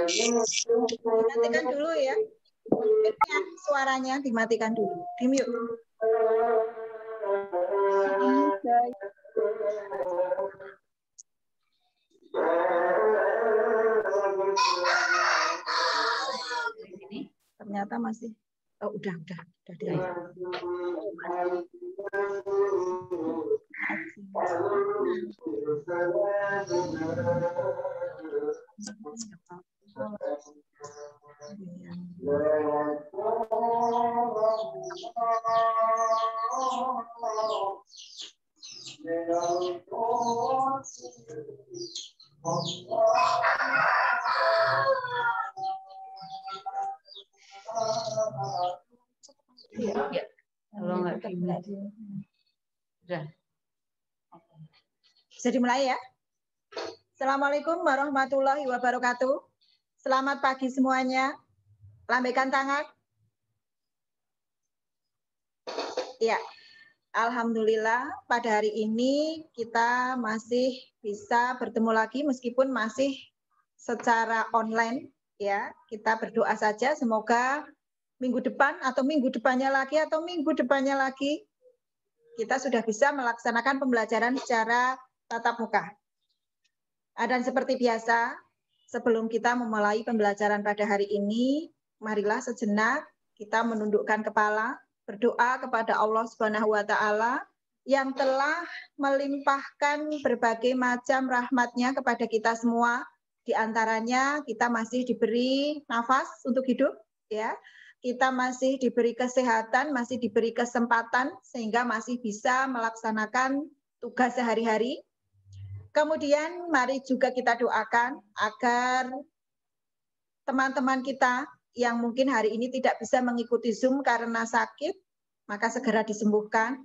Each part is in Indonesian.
Dimatikan dulu ya. Suaranya dimatikan dulu. Di mute. Ternyata masih. Oh, udah di atas. Ya, kalau nggak sudah. Bisa dimulai ya. Assalamualaikum warahmatullahi wabarakatuh. Selamat pagi semuanya. Lambaikan tangan. Ya, alhamdulillah pada hari ini kita masih bisa bertemu lagi meskipun masih secara online ya. Kita berdoa saja semoga minggu depan atau minggu depannya lagi atau minggu depannya lagi kita sudah bisa melaksanakan pembelajaran secara tatap muka. Dan seperti biasa, sebelum kita memulai pembelajaran pada hari ini, marilah sejenak kita menundukkan kepala, berdoa kepada Allah Subhanahu wa Ta'ala yang telah melimpahkan berbagai macam rahmat-Nya kepada kita semua. Di antaranya kita masih diberi nafas untuk hidup, ya. Kita masih diberi kesehatan, masih diberi kesempatan sehingga masih bisa melaksanakan tugas sehari-hari. Kemudian mari juga kita doakan agar teman-teman kita yang mungkin hari ini tidak bisa mengikuti Zoom karena sakit, maka segera disembuhkan.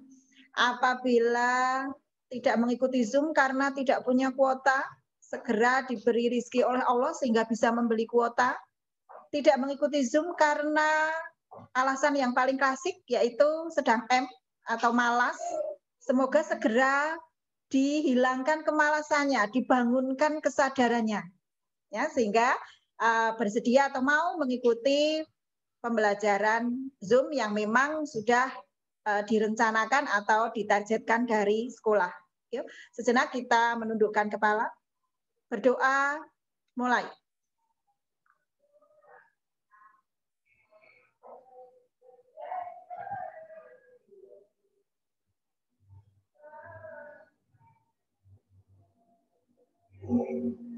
Apabila tidak mengikuti Zoom karena tidak punya kuota, segera diberi rezeki oleh Allah sehingga bisa membeli kuota. Tidak mengikuti Zoom karena alasan yang paling klasik yaitu sedang M atau malas, semoga segera dihilangkan kemalasannya, dibangunkan kesadarannya, ya sehingga bersedia atau mau mengikuti pembelajaran Zoom yang memang sudah direncanakan atau ditargetkan dari sekolah. Yuk, sejenak kita menundukkan kepala, berdoa, mulai.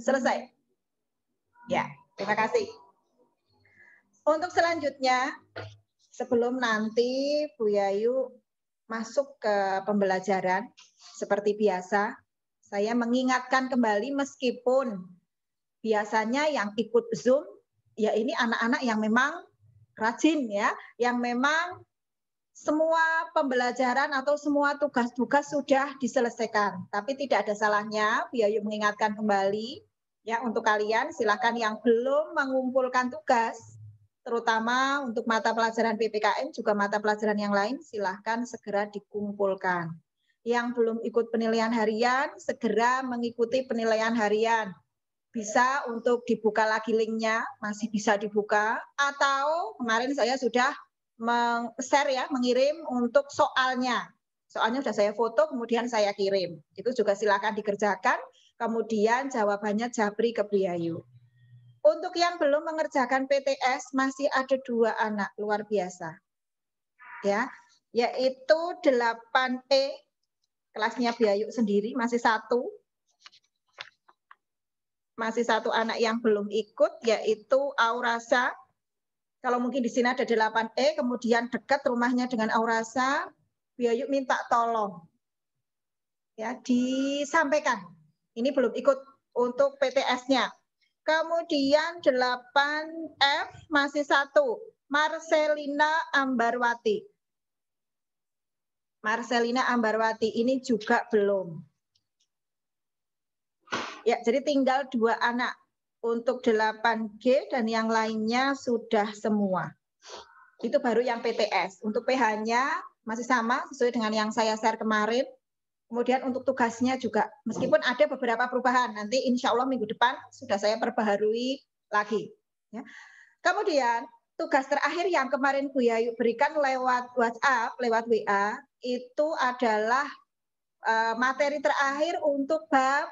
Selesai. Ya, terima kasih. Untuk selanjutnya, sebelum nanti Bu Yayu masuk ke pembelajaran, seperti biasa, saya mengingatkan kembali meskipun biasanya yang ikut Zoom, ya ini anak-anak yang memang rajin ya, yang memang semua pembelajaran atau semua tugas-tugas sudah diselesaikan. Tapi tidak ada salahnya, Bu Yayu mengingatkan kembali, ya untuk kalian silakan yang belum mengumpulkan tugas, terutama untuk mata pelajaran PPKN juga mata pelajaran yang lain, silahkan segera dikumpulkan. Yang belum ikut penilaian harian, segera mengikuti penilaian harian. Bisa untuk dibuka lagi linknya, masih bisa dibuka, atau kemarin saya sudah share ya, mengirim untuk soalnya. Soalnya sudah saya foto, kemudian saya kirim. Itu juga silakan dikerjakan, kemudian jawabannya japri ke Bu Yayu. Untuk yang belum mengerjakan PTS masih ada 2 anak luar biasa. Ya, yaitu 8E kelasnya Bu Yayu sendiri masih 1. Masih 1 anak yang belum ikut yaitu Aurasa. Kalau mungkin di sini ada 8E kemudian dekat rumahnya dengan Aurasa, Bu Yayu minta tolong ya disampaikan. Ini belum ikut untuk PTS-nya. Kemudian 8F masih 1, Marcelina Ambarwati. Marcelina Ambarwati ini juga belum. Ya, jadi tinggal 2 anak. Untuk 8G dan yang lainnya sudah semua. Itu baru yang PTS. Untuk PH-nya masih sama sesuai dengan yang saya share kemarin. Kemudian untuk tugasnya juga, meskipun ada beberapa perubahan, nanti insya Allah minggu depan sudah saya perbaharui lagi. Ya. Kemudian tugas terakhir yang kemarin Bu Yayu berikan lewat WhatsApp, lewat WA, itu adalah materi terakhir untuk bab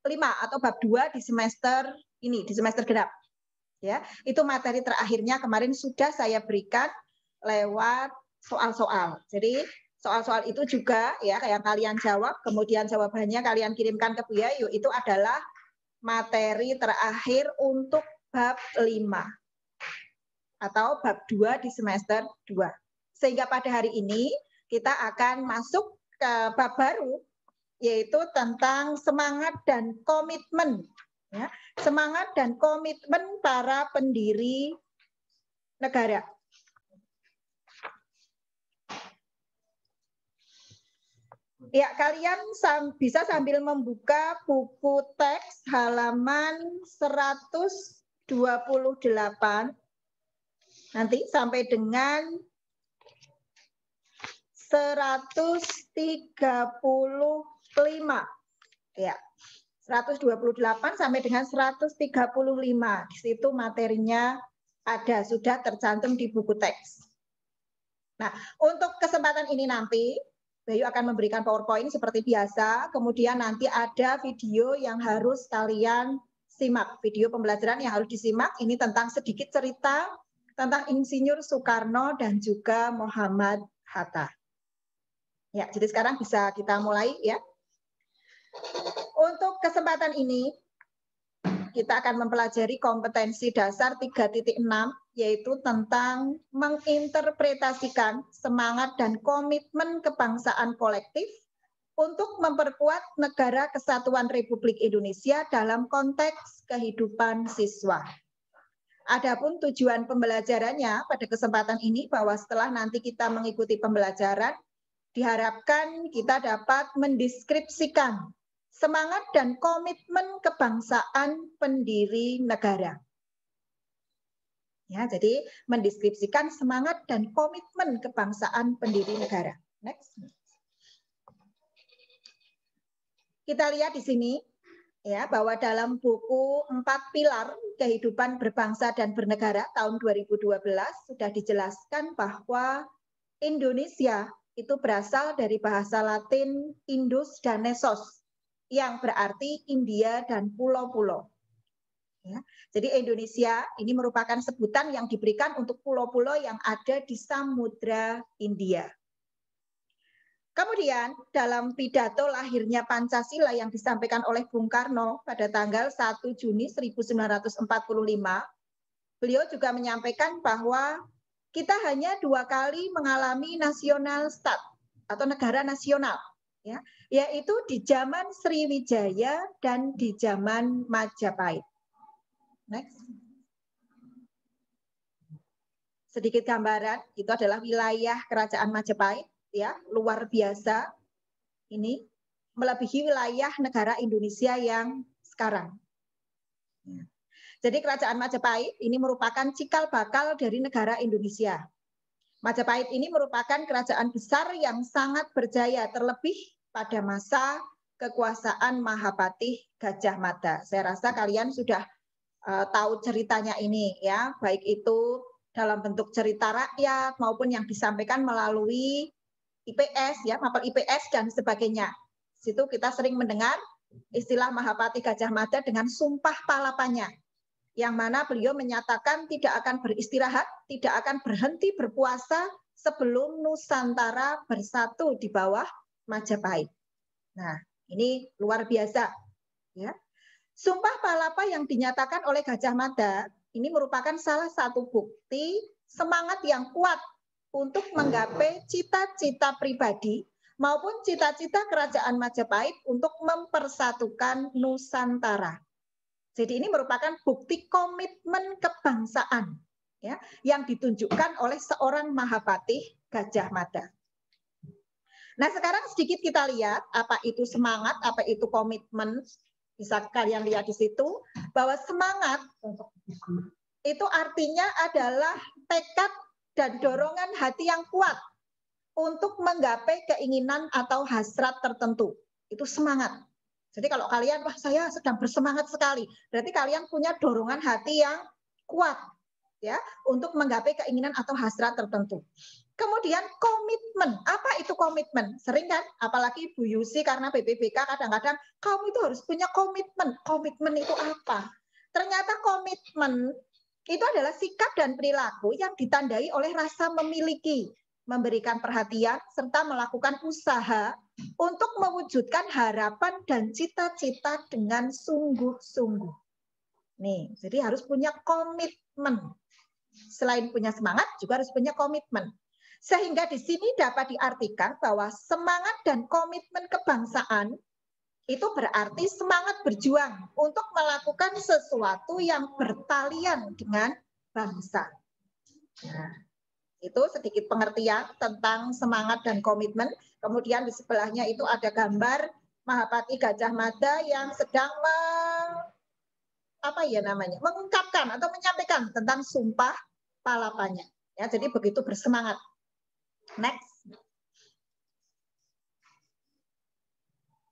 5 atau bab 2 di semester ini, di semester genap. Ya, itu materi terakhirnya kemarin sudah saya berikan lewat soal-soal. Jadi soal-soal itu juga ya yang kalian jawab, kemudian jawabannya kalian kirimkan ke Bu Yayu, itu adalah materi terakhir untuk bab 5 atau bab 2 di semester 2. Sehingga pada hari ini kita akan masuk ke bab baru, yaitu tentang semangat dan komitmen. Ya, semangat dan komitmen para pendiri negara. Ya, kalian bisa sambil membuka buku teks halaman 128 nanti sampai dengan 135. Ya. 128 sampai dengan 135. Di situ materinya ada, sudah tercantum di buku teks. Nah, untuk kesempatan ini nanti Bayu akan memberikan PowerPoint seperti biasa, kemudian nanti ada video yang harus kalian simak, video pembelajaran yang harus disimak, ini tentang sedikit cerita tentang Insinyur Soekarno dan juga Muhammad Hatta. Ya, jadi sekarang bisa kita mulai ya. Untuk kesempatan ini, kita akan mempelajari kompetensi dasar 3.6, yaitu tentang menginterpretasikan semangat dan komitmen kebangsaan kolektif untuk memperkuat Negara Kesatuan Republik Indonesia dalam konteks kehidupan siswa. Adapun tujuan pembelajarannya pada kesempatan ini bahwa setelah nanti kita mengikuti pembelajaran, diharapkan kita dapat mendeskripsikan semangat dan komitmen kebangsaan pendiri negara. Ya, jadi mendeskripsikan semangat dan komitmen kebangsaan pendiri negara. Next. Kita lihat di sini ya bahwa dalam buku 4 pilar kehidupan berbangsa dan bernegara tahun 2012 sudah dijelaskan bahwa Indonesia itu berasal dari bahasa Latin Indus dan Nesos, yang berarti India dan pulau-pulau. Ya, jadi Indonesia ini merupakan sebutan yang diberikan untuk pulau-pulau yang ada di Samudra India. Kemudian dalam pidato lahirnya Pancasila yang disampaikan oleh Bung Karno pada tanggal 1 Juni 1945, beliau juga menyampaikan bahwa kita hanya 2 kali mengalami nasional state atau negara nasional, ya, yaitu di zaman Sriwijaya dan di zaman Majapahit. Next. Sedikit gambaran, itu adalah wilayah Kerajaan Majapahit, ya, luar biasa. Ini melebihi wilayah negara Indonesia yang sekarang. Ya. Jadi Kerajaan Majapahit ini merupakan cikal bakal dari negara Indonesia. Majapahit ini merupakan kerajaan besar yang sangat berjaya, terlebih pada masa kekuasaan Mahapatih Gajah Mada. Saya rasa kalian sudah tahu ceritanya ini, ya, baik itu dalam bentuk cerita rakyat maupun yang disampaikan melalui IPS, ya, mapel IPS dan sebagainya. Situ kita sering mendengar istilah Mahapatih Gajah Mada dengan sumpah palapanya, yang mana beliau menyatakan tidak akan beristirahat, tidak akan berhenti berpuasa sebelum Nusantara bersatu di bawah Majapahit. Nah, ini luar biasa, ya. Sumpah palapa yang dinyatakan oleh Gajah Mada ini merupakan salah satu bukti semangat yang kuat untuk menggapai cita-cita pribadi maupun cita-cita kerajaan Majapahit untuk mempersatukan Nusantara. Jadi ini merupakan bukti komitmen kebangsaan, ya, yang ditunjukkan oleh seorang Mahapatih Gajah Mada. Nah, sekarang sedikit kita lihat apa itu semangat, apa itu komitmen. Bisa kalian lihat di situ bahwa semangat itu artinya adalah tekad dan dorongan hati yang kuat untuk menggapai keinginan atau hasrat tertentu. Itu semangat. Jadi kalau kalian, wah saya sedang bersemangat sekali, berarti kalian punya dorongan hati yang kuat ya untuk menggapai keinginan atau hasrat tertentu. Kemudian komitmen. Apa itu komitmen? Sering kan, apalagi Bu Yusi karena BPBK kadang-kadang kamu itu harus punya komitmen. Komitmen itu apa? Ternyata komitmen itu adalah sikap dan perilaku yang ditandai oleh rasa memiliki, memberikan perhatian, serta melakukan usaha untuk mewujudkan harapan dan cita-cita dengan sungguh-sungguh. Nih, jadi harus punya komitmen. Selain punya semangat, juga harus punya komitmen. Sehingga di sini dapat diartikan bahwa semangat dan komitmen kebangsaan itu berarti semangat berjuang untuk melakukan sesuatu yang bertalian dengan bangsa. Nah, itu sedikit pengertian tentang semangat dan komitmen. Kemudian di sebelahnya itu ada gambar Mahapati Gajah Mada yang sedang mengungkapkan atau menyampaikan tentang sumpah palapanya. Ya, jadi begitu bersemangat. Next.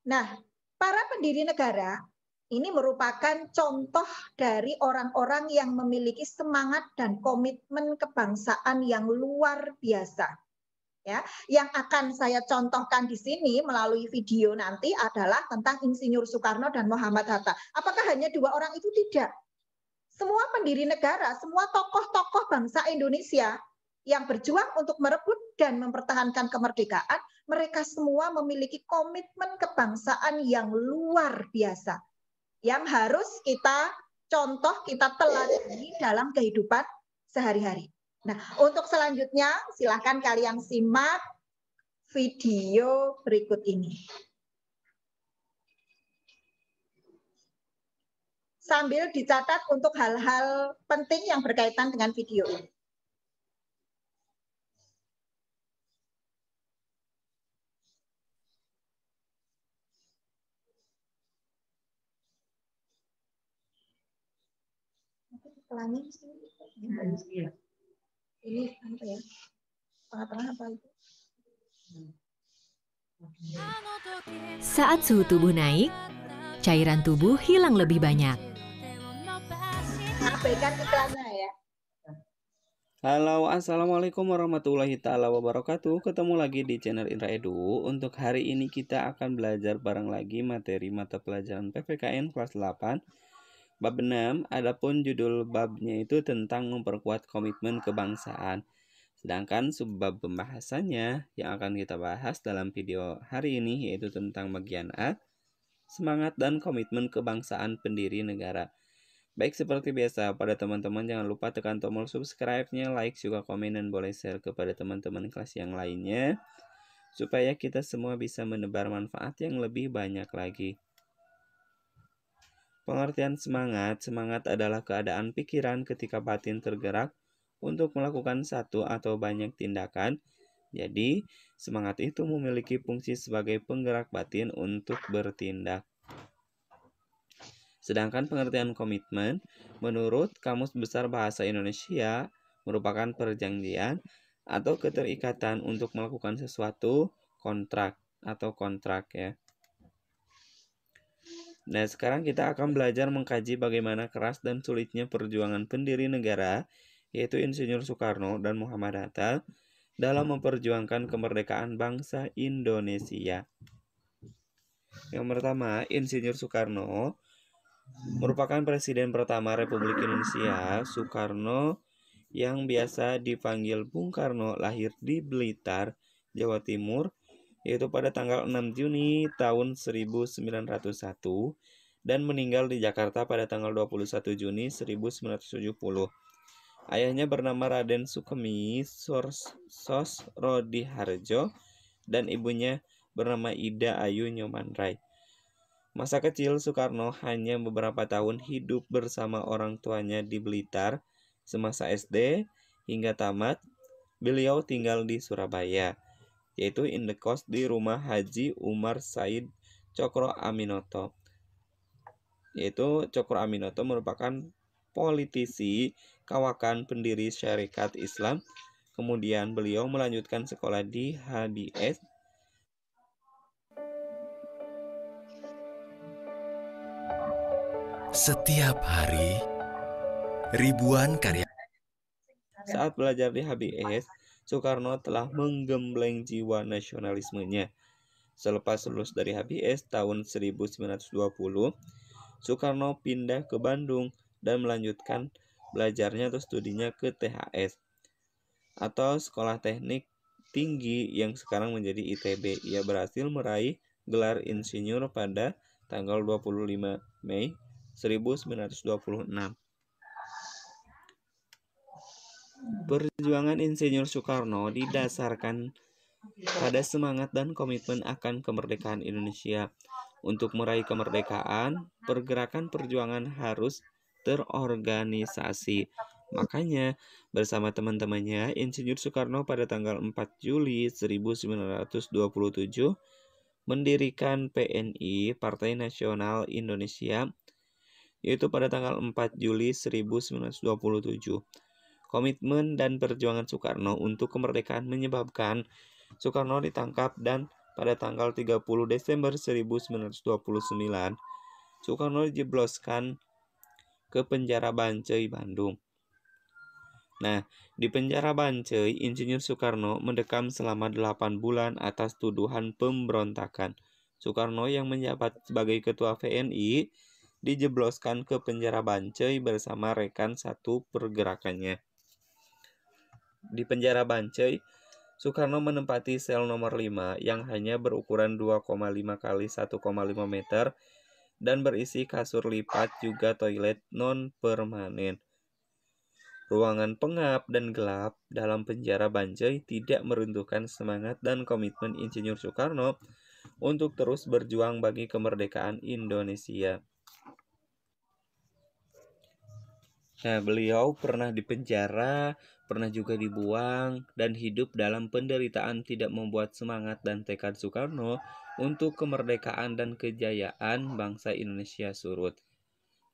Nah, para pendiri negara ini merupakan contoh dari orang-orang yang memiliki semangat dan komitmen kebangsaan yang luar biasa. Ya, yang akan saya contohkan di sini melalui video nanti adalah tentang Insinyur Soekarno dan Muhammad Hatta. Apakah hanya dua orang itu? Tidak. Semua pendiri negara, semua tokoh-tokoh bangsa Indonesia yang berjuang untuk merebut dan mempertahankan kemerdekaan, mereka semua memiliki komitmen kebangsaan yang luar biasa, yang harus kita contoh, kita teladani dalam kehidupan sehari-hari. Nah, untuk selanjutnya silahkan kalian simak video berikut ini. Sambil dicatat untuk hal-hal penting yang berkaitan dengan video ini. Ini apa ya? Tengah-tengah apa itu? Saat suhu tubuh naik, cairan tubuh hilang lebih banyak. Abaikan iklannya ya. Halo, assalamualaikum warahmatullahi taala wabarakatuh. Ketemu lagi di channel Indra Edu. Untuk hari ini kita akan belajar bareng lagi materi mata pelajaran PPKN kelas 8 bab 6. Adapun judul babnya itu tentang memperkuat komitmen kebangsaan. Sedangkan subbab pembahasannya yang akan kita bahas dalam video hari ini yaitu tentang bagian A, semangat dan komitmen kebangsaan pendiri negara. Baik, seperti biasa, pada teman-teman jangan lupa tekan tombol subscribe-nya, like, juga komen, dan boleh share kepada teman-teman kelas yang lainnya, supaya kita semua bisa menebar manfaat yang lebih banyak lagi. Pengertian semangat. Semangat adalah keadaan pikiran ketika batin tergerak untuk melakukan satu atau banyak tindakan. Jadi, semangat itu memiliki fungsi sebagai penggerak batin untuk bertindak. Sedangkan pengertian komitmen, menurut Kamus Besar Bahasa Indonesia, merupakan perjanjian atau keterikatan untuk melakukan sesuatu, kontrak ya. Nah, sekarang kita akan belajar mengkaji bagaimana keras dan sulitnya perjuangan pendiri negara, yaitu Insinyur Soekarno dan Muhammad Hatta, dalam memperjuangkan kemerdekaan bangsa Indonesia. Yang pertama, Insinyur Soekarno merupakan Presiden pertama Republik Indonesia. Soekarno yang biasa dipanggil Bung Karno lahir di Blitar, Jawa Timur, yaitu pada tanggal 6 Juni tahun 1901 dan meninggal di Jakarta pada tanggal 21 Juni 1970. Ayahnya bernama Raden Sukemi Sosrodiharjo dan ibunya bernama Ida Ayu Nyomanrai. Masa kecil Soekarno hanya beberapa tahun hidup bersama orang tuanya di Blitar. Semasa SD hingga tamat, beliau tinggal di Surabaya, yaitu indekos di rumah Haji Umar Said Cokro Aminoto. Yaitu Cokro Aminoto merupakan politisi kawakan pendiri Syarikat Islam. Kemudian beliau melanjutkan sekolah di HBS Setiap hari, ribuan karya. Saat belajar di HBS, Soekarno telah menggembleng jiwa nasionalismenya. Selepas lulus dari HBS tahun 1920, Soekarno pindah ke Bandung dan melanjutkan belajarnya atau studinya ke THS atau Sekolah Teknik Tinggi yang sekarang menjadi ITB. Ia berhasil meraih gelar insinyur pada tanggal 25 Mei 1926. Perjuangan Insinyur Soekarno didasarkan pada semangat dan komitmen akan kemerdekaan Indonesia. Untuk meraih kemerdekaan, pergerakan perjuangan harus terorganisasi. Makanya, bersama teman-temannya, Insinyur Soekarno pada tanggal 4 Juli 1927 mendirikan PNI, Partai Nasional Indonesia, yaitu pada tanggal 4 Juli 1927. Komitmen dan perjuangan Soekarno untuk kemerdekaan menyebabkan Soekarno ditangkap dan pada tanggal 30 Desember 1929, Soekarno dijebloskan ke penjara Bancai, Bandung. Nah, di penjara Bancai, Insinyur Soekarno mendekam selama 8 bulan atas tuduhan pemberontakan. Soekarno yang menjabat sebagai ketua PNI dijebloskan ke penjara Bancai bersama rekan satu pergerakannya. Di penjara Bancai, Soekarno menempati sel nomor 5 yang hanya berukuran 2,5 kali 1,5 meter dan berisi kasur lipat juga toilet non-permanen. Ruangan pengap dan gelap dalam penjara Bancai tidak meruntuhkan semangat dan komitmen Insinyur Soekarno untuk terus berjuang bagi kemerdekaan Indonesia. Nah, beliau pernah dipenjara, pernah juga dibuang, dan hidup dalam penderitaan tidak membuat semangat dan tekad Soekarno untuk kemerdekaan dan kejayaan bangsa Indonesia surut.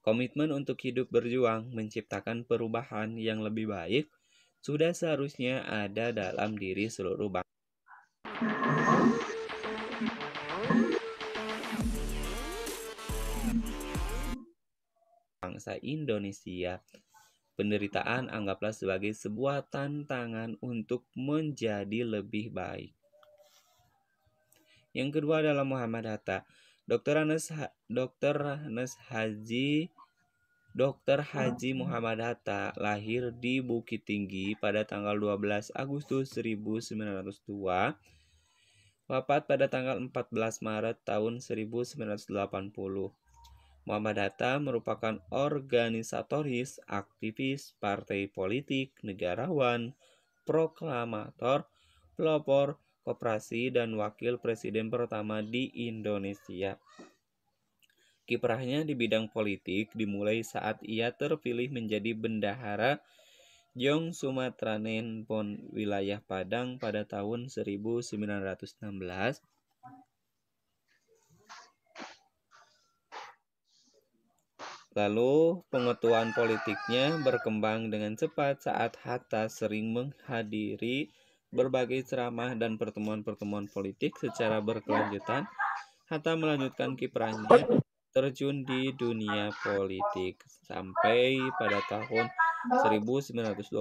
Komitmen untuk hidup berjuang menciptakan perubahan yang lebih baik sudah seharusnya ada dalam diri seluruh bangsa Indonesia. Penderitaan anggaplah sebagai sebuah tantangan untuk menjadi lebih baik. Yang kedua adalah Muhammad Hatta. Dr. Haji Muhammad Hatta lahir di Bukit Tinggi pada tanggal 12 Agustus 1902, wafat pada tanggal 14 Maret tahun 1980. Muhammad Hatta merupakan organisatoris, aktivis, partai politik, negarawan, proklamator, pelopor, koperasi, dan wakil presiden pertama di Indonesia. Kiprahnya di bidang politik dimulai saat ia terpilih menjadi bendahara Jong Sumatranen Pon wilayah Padang pada tahun 1916. Lalu pengetahuan politiknya berkembang dengan cepat saat Hatta sering menghadiri berbagai ceramah dan pertemuan-pertemuan politik secara berkelanjutan. Hatta melanjutkan kiprahnya terjun di dunia politik sampai pada tahun 1921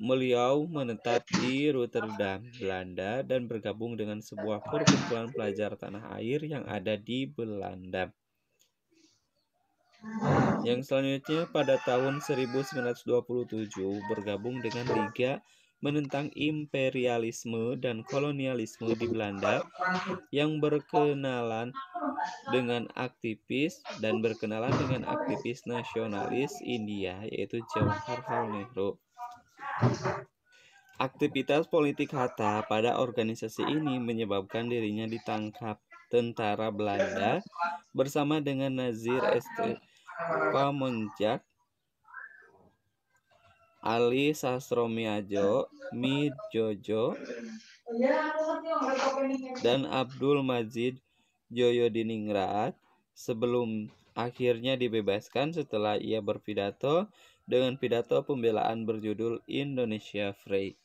beliau menetap di Rotterdam, Belanda dan bergabung dengan sebuah perkumpulan pelajar tanah air yang ada di Belanda. Yang selanjutnya pada tahun 1927 bergabung dengan Liga menentang imperialisme dan kolonialisme di Belanda yang berkenalan dengan aktivis nasionalis India yaitu Jawaharlal Nehru. Aktivitas politik Hatta pada organisasi ini menyebabkan dirinya ditangkap tentara Belanda bersama dengan Nazir Pamonjak, Ali Sastromiajo, Midjojo, dan Abdul Majid Joyodiningrat sebelum akhirnya dibebaskan setelah ia berpidato dengan pidato pembelaan berjudul Indonesia Free.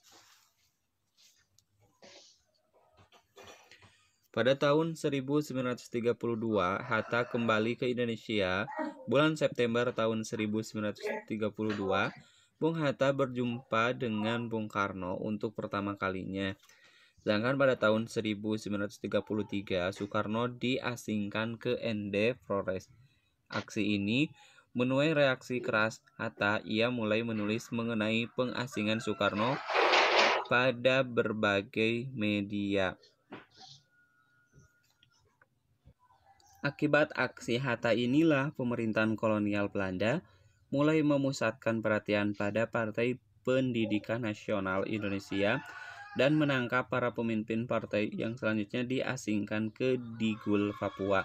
Pada tahun 1932, Hatta kembali ke Indonesia. Bulan September tahun 1932, Bung Hatta berjumpa dengan Bung Karno untuk pertama kalinya. Sedangkan pada tahun 1933, Soekarno diasingkan ke ND Flores. Aksi ini menuai reaksi keras Hatta. Ia mulai menulis mengenai pengasingan Soekarno pada berbagai media. Akibat aksi Hatta inilah pemerintahan kolonial Belanda mulai memusatkan perhatian pada Partai Pendidikan Nasional Indonesia dan menangkap para pemimpin partai yang selanjutnya diasingkan ke Digul, Papua.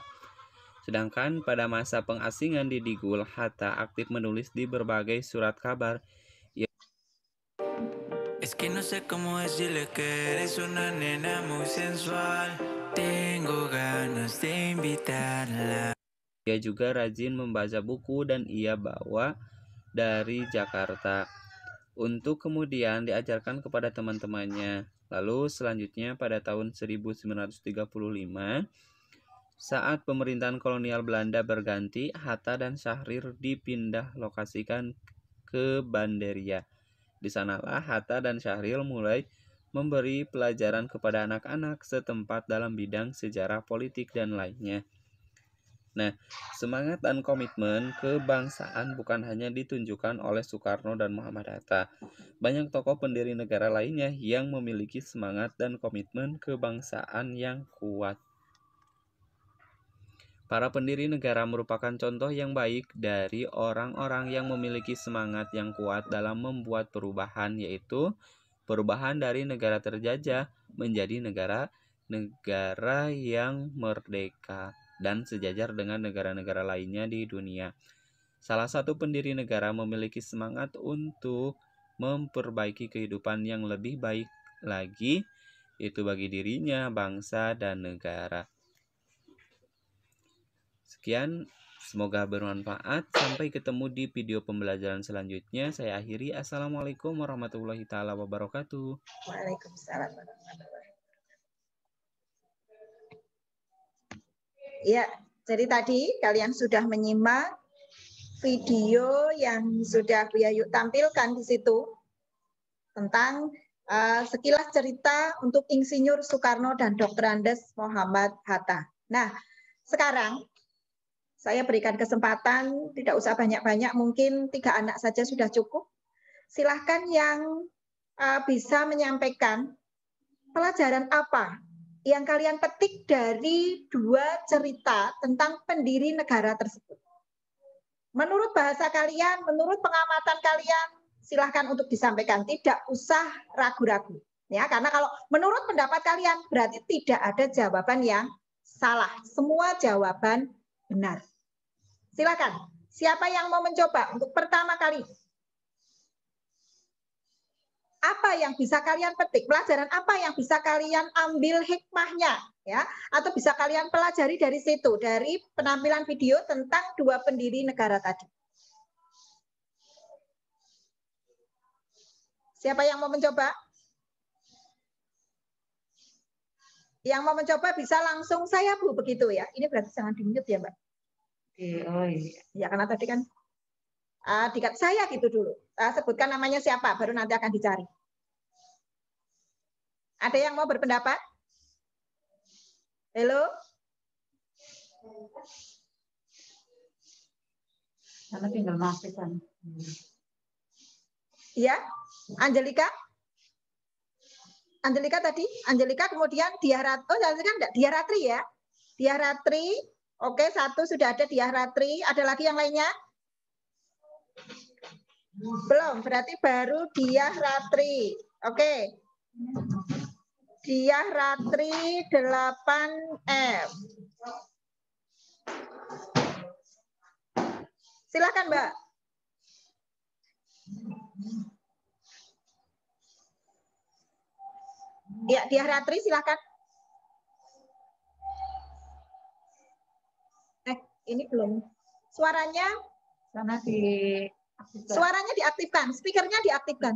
Sedangkan pada masa pengasingan di Digul, Hatta aktif menulis di berbagai surat kabar. Es que no sé cómo decirle que eres una nena muy sensual. Tengo ganas de invitarla. Ia juga rajin membaca buku dan ia bawa dari Jakarta untuk kemudian diajarkan kepada teman-temannya. Lalu selanjutnya pada tahun 1935, saat pemerintahan kolonial Belanda berganti, Hatta dan Syahrir dipindah lokasikan ke Banderia. Di sanalah Hatta dan Syahrir mulai memberi pelajaran kepada anak-anak setempat dalam bidang sejarah, politik, dan lainnya. Nah, semangat dan komitmen kebangsaan bukan hanya ditunjukkan oleh Soekarno dan Muhammad Hatta. Banyak tokoh pendiri negara lainnya yang memiliki semangat dan komitmen kebangsaan yang kuat. Para pendiri negara merupakan contoh yang baik dari orang-orang yang memiliki semangat yang kuat dalam membuat perubahan, yaitu perubahan dari negara terjajah menjadi negara yang merdeka dan sejajar dengan negara-negara lainnya di dunia. Salah satu pendiri negara memiliki semangat untuk memperbaiki kehidupan yang lebih baik lagi, itu bagi dirinya, bangsa, dan negara. Sekian, semoga bermanfaat. Sampai ketemu di video pembelajaran selanjutnya. Saya akhiri. Assalamualaikum warahmatullahi wabarakatuh. Waalaikumsalam warahmatullahi wabarakatuh. Ya, jadi tadi kalian sudah menyimak video yang sudah Bu Yayu tampilkan di situ tentang sekilas cerita untuk Insinyur Soekarno dan Dr. Andes Muhammad Hatta. Nah, sekarang saya berikan kesempatan, tidak usah banyak-banyak, mungkin 3 anak saja sudah cukup. Silahkan yang bisa menyampaikan pelajaran apa yang kalian petik dari 2 cerita tentang pendiri negara tersebut. Menurut bahasa kalian, menurut pengamatan kalian, silahkan untuk disampaikan, tidak usah ragu-ragu. Ya, karena kalau menurut pendapat kalian, berarti tidak ada jawaban yang salah. Semua jawaban benar. Silakan, siapa yang mau mencoba untuk pertama kali? Apa yang bisa kalian petik? Pelajaran apa yang bisa kalian ambil hikmahnya? Ya, atau bisa kalian pelajari dari situ, dari penampilan video tentang 2 pendiri negara tadi. Siapa yang mau mencoba? Yang mau mencoba bisa langsung saya, Bu, begitu ya. Ini berarti jangan di-mute ya, Mbak. Oh iya. Ya, karena tadi kan dikat saya gitu dulu. Sebutkan namanya siapa, baru nanti akan dicari. Ada yang mau berpendapat? Halo? Karena tinggal masuk kan. Iya, Angelika? Angelika tadi, Angelika kemudian Diaratri, oh Angelika enggak, Diaratri ya? Diaratri, oke, 1 sudah ada Diaratri, ada lagi yang lainnya? Belum, berarti baru Diaratri, oke. Diaratri 8F. Silakan, Mbak. Ya, Diaratri silakan. Ini belum. Suaranya? Suaranya diaktifkan, speakernya diaktifkan.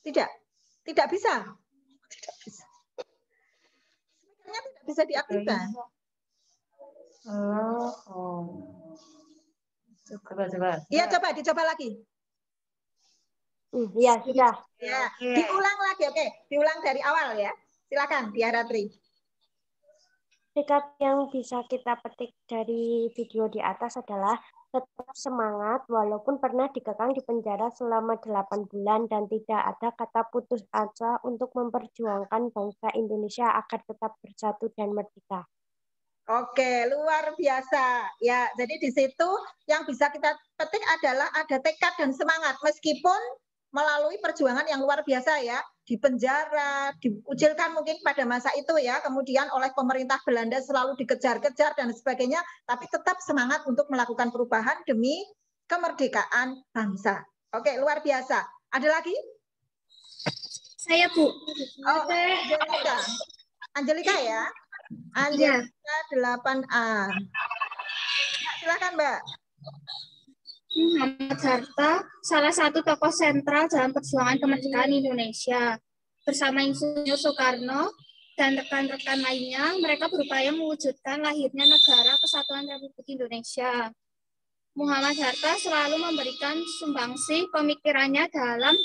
Tidak bisa. Speakernya tidak bisa diaktifkan. Coba. Iya, coba dicoba lagi. Ya, sudah. Ya, diulang lagi. Oke, diulang dari awal ya. Silakan, Tiara Tri. Sikap yang bisa kita petik dari video di atas adalah tetap semangat walaupun pernah dikekang di penjara selama 8 bulan dan tidak ada kata putus asa untuk memperjuangkan bangsa Indonesia agar tetap bersatu dan merdeka. Oke, luar biasa. Ya, jadi di situ yang bisa kita petik adalah ada tekad dan semangat meskipun melalui perjuangan yang luar biasa ya, di penjara, diucilkan mungkin pada masa itu ya, kemudian oleh pemerintah Belanda selalu dikejar-kejar dan sebagainya, tapi tetap semangat untuk melakukan perubahan demi kemerdekaan bangsa. Oke, luar biasa. Ada lagi? Saya, Bu. Oh, Angelika. Angelika ya? Angelika 8A. Silakan, Mbak. Muhammad Hatta, salah satu tokoh sentral dalam perjuangan kemerdekaan Indonesia. Bersama Insinyur Soekarno dan rekan-rekan lainnya, mereka berupaya mewujudkan lahirnya Negara Kesatuan Republik Indonesia. Muhammad Hatta selalu memberikan sumbangsi pemikirannya dalam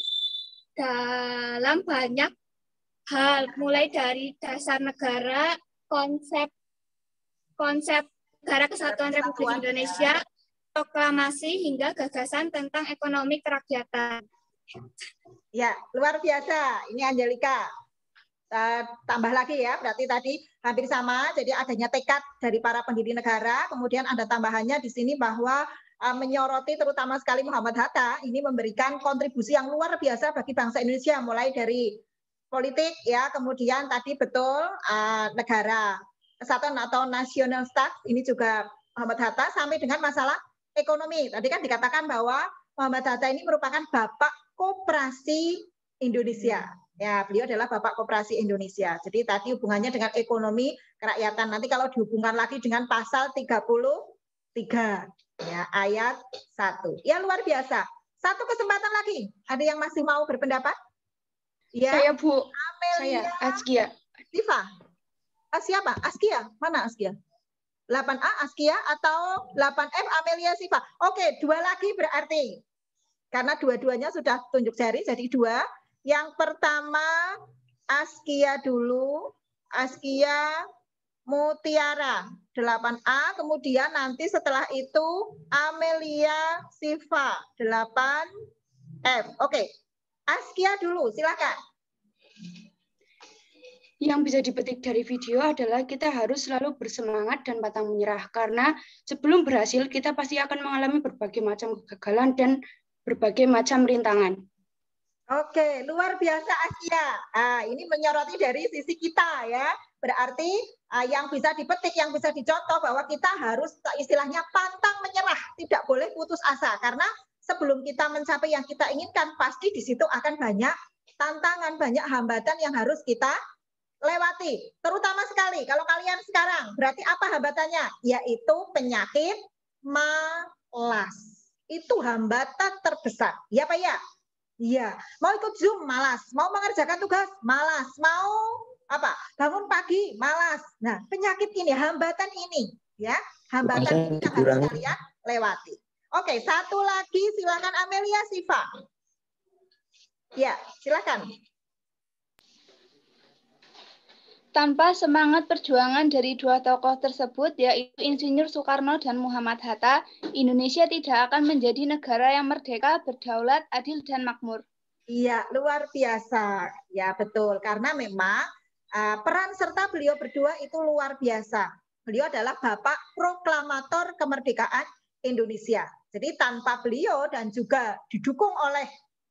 banyak hal, mulai dari dasar negara, konsep Negara Kesatuan Republik Indonesia, proklamasi hingga gagasan tentang ekonomi kerakyatan. Ya, luar biasa. Ini Angelika. Tambah lagi ya, berarti tadi hampir sama. Jadi adanya tekad dari para pendiri negara. Kemudian ada tambahannya di sini bahwa menyoroti terutama sekali Muhammad Hatta ini memberikan kontribusi yang luar biasa bagi bangsa Indonesia, mulai dari politik ya, kemudian tadi betul negara kesatuan atau national staff ini juga Muhammad Hatta, sampai dengan masalah ekonomi. Tadi kan dikatakan bahwa Muhammad Hatta ini merupakan Bapak Koperasi Indonesia. Ya, beliau adalah Bapak Koperasi Indonesia. Jadi tadi hubungannya dengan ekonomi kerakyatan. Nanti kalau dihubungkan lagi dengan pasal 33 ya, ayat 1. Ya, luar biasa. Satu kesempatan lagi. Ada yang masih mau berpendapat? Ya. Saya, Bu. Amelia. Saya Askia. Siva. Siapa? Askia. Mana Askia? 8A Askia atau 8F Amelia Siva. Oke, dua lagi berarti. Karena dua-duanya sudah tunjuk jari, jadi dua. Yang pertama Askia dulu. Askia Mutiara 8A. Kemudian nanti setelah itu Amelia Siva 8F. Oke, Askia dulu, silakan. Yang bisa dipetik dari video adalah kita harus selalu bersemangat dan pantang menyerah, karena sebelum berhasil kita pasti akan mengalami berbagai macam kegagalan dan berbagai macam rintangan. Oke, luar biasa Askia. Ini menyoroti dari sisi kita ya. Berarti yang bisa dipetik, yang bisa dicontoh bahwa kita harus istilahnya pantang menyerah, tidak boleh putus asa, karena sebelum kita mencapai yang kita inginkan pasti di situ akan banyak tantangan, banyak hambatan yang harus kita lewati, terutama sekali kalau kalian sekarang, berarti apa hambatannya? Yaitu penyakit malas. Itu hambatan terbesar. Ya Pak ya? Iya. Mau ikut Zoom malas, mau mengerjakan tugas malas, mau apa? Bangun pagi malas. Nah, penyakit ini, hambatan ini, ya, hambatan ini yang harus kalian lewati. Oke, satu lagi, silakan Amelia Siva. Ya, silakan. Tanpa semangat perjuangan dari dua tokoh tersebut, yaitu Insinyur Soekarno dan Muhammad Hatta, Indonesia tidak akan menjadi negara yang merdeka, berdaulat, adil, dan makmur. Iya, luar biasa. Ya, betul. Karena memang peran serta beliau berdua itu luar biasa. Beliau adalah Bapak Proklamator Kemerdekaan Indonesia. Jadi tanpa beliau dan juga didukung oleh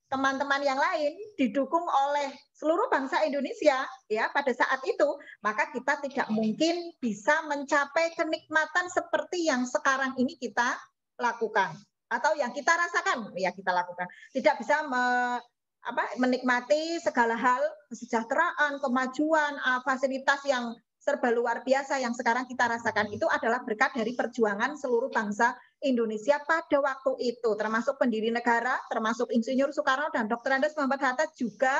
teman-teman yang lain, didukung oleh seluruh bangsa Indonesia ya pada saat itu, maka kita tidak mungkin bisa mencapai kenikmatan seperti yang sekarang ini kita lakukan atau yang kita rasakan ya kita lakukan. Tidak bisa menikmati segala hal kesejahteraan, kemajuan, fasilitas yang serba luar biasa yang sekarang kita rasakan itu adalah berkat dari perjuangan seluruh bangsa Indonesia pada waktu itu, termasuk pendiri negara, termasuk Insinyur Soekarno dan Dr. Andes Muhammad Hatta juga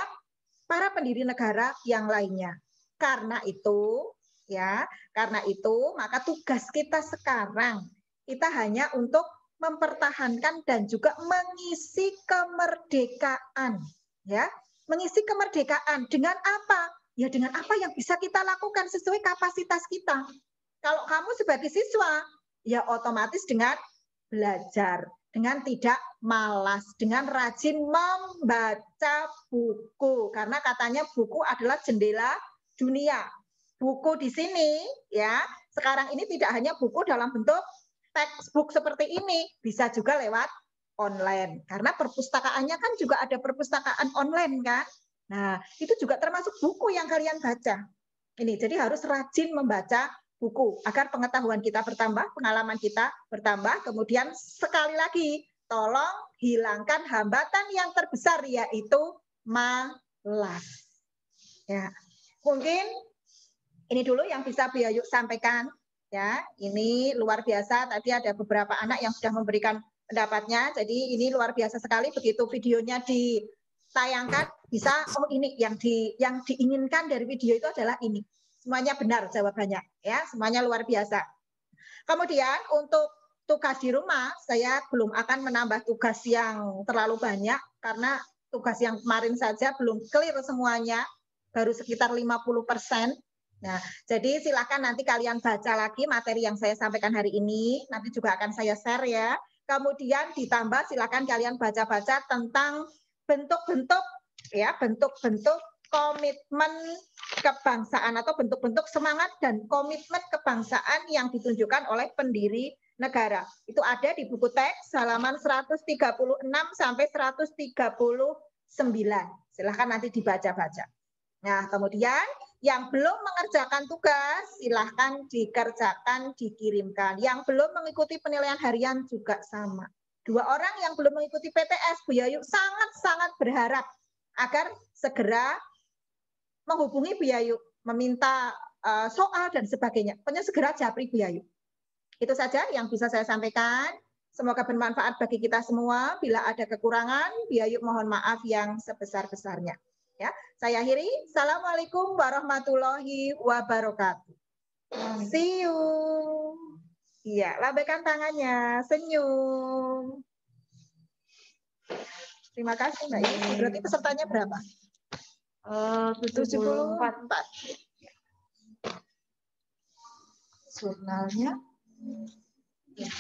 para pendiri negara yang lainnya. Karena itu, maka tugas kita sekarang kita hanya untuk mempertahankan dan juga mengisi kemerdekaan, ya. Mengisi kemerdekaan dengan apa? Ya dengan apa yang bisa kita lakukan sesuai kapasitas kita. Kalau kamu sebagai siswa, ya otomatis dengan belajar, dengan tidak malas, dengan rajin membaca buku. Karena katanya buku adalah jendela dunia. Buku di sini, ya, sekarang ini tidak hanya buku dalam bentuk textbook seperti ini, bisa juga lewat online. Karena perpustakaannya kan juga ada perpustakaan online kan. Nah, itu juga termasuk buku yang kalian baca. Ini, jadi harus rajin membaca buku agar pengetahuan kita bertambah, pengalaman kita bertambah. Kemudian sekali lagi, tolong hilangkan hambatan yang terbesar yaitu malas. Ya, mungkin ini dulu yang bisa Bu Yayu sampaikan. Ya, ini luar biasa. Tadi ada beberapa anak yang sudah memberikan pendapatnya. Jadi ini luar biasa sekali. Begitu videonya ditayangkan, bisa ini yang diinginkan dari video itu adalah ini. Semuanya benar jawabannya, ya. Semuanya luar biasa. Kemudian untuk tugas di rumah, saya belum akan menambah tugas yang terlalu banyak karena tugas yang kemarin saja belum clear semuanya, baru sekitar 50%. Nah, jadi silakan nanti kalian baca lagi materi yang saya sampaikan hari ini, nanti juga akan saya share ya. Kemudian ditambah silakan kalian baca-baca tentang bentuk-bentuk komitmen kebangsaan atau bentuk-bentuk semangat dan komitmen kebangsaan yang ditunjukkan oleh pendiri negara. Itu ada di buku teks halaman 136 sampai 139. Silahkan nanti dibaca-baca. Nah, kemudian yang belum mengerjakan tugas, silahkan dikerjakan, dikirimkan. Yang belum mengikuti penilaian harian juga sama. 2 orang yang belum mengikuti PTS, Bu Yayu sangat-sangat berharap agar segera menghubungi Bu Yayu, meminta soal dan sebagainya. Pokoknya segera japri Bu Yayu. Itu saja yang bisa saya sampaikan. Semoga bermanfaat bagi kita semua. Bila ada kekurangan, Bu Yayu mohon maaf yang sebesar-besarnya. Ya, saya akhiri. Assalamualaikum warahmatullahi wabarakatuh. See you. Iya, lambaikan tangannya, senyum. Terima kasih Mbak Yuni. Berarti pesertanya berapa? 74. Jurnalnya. Ya.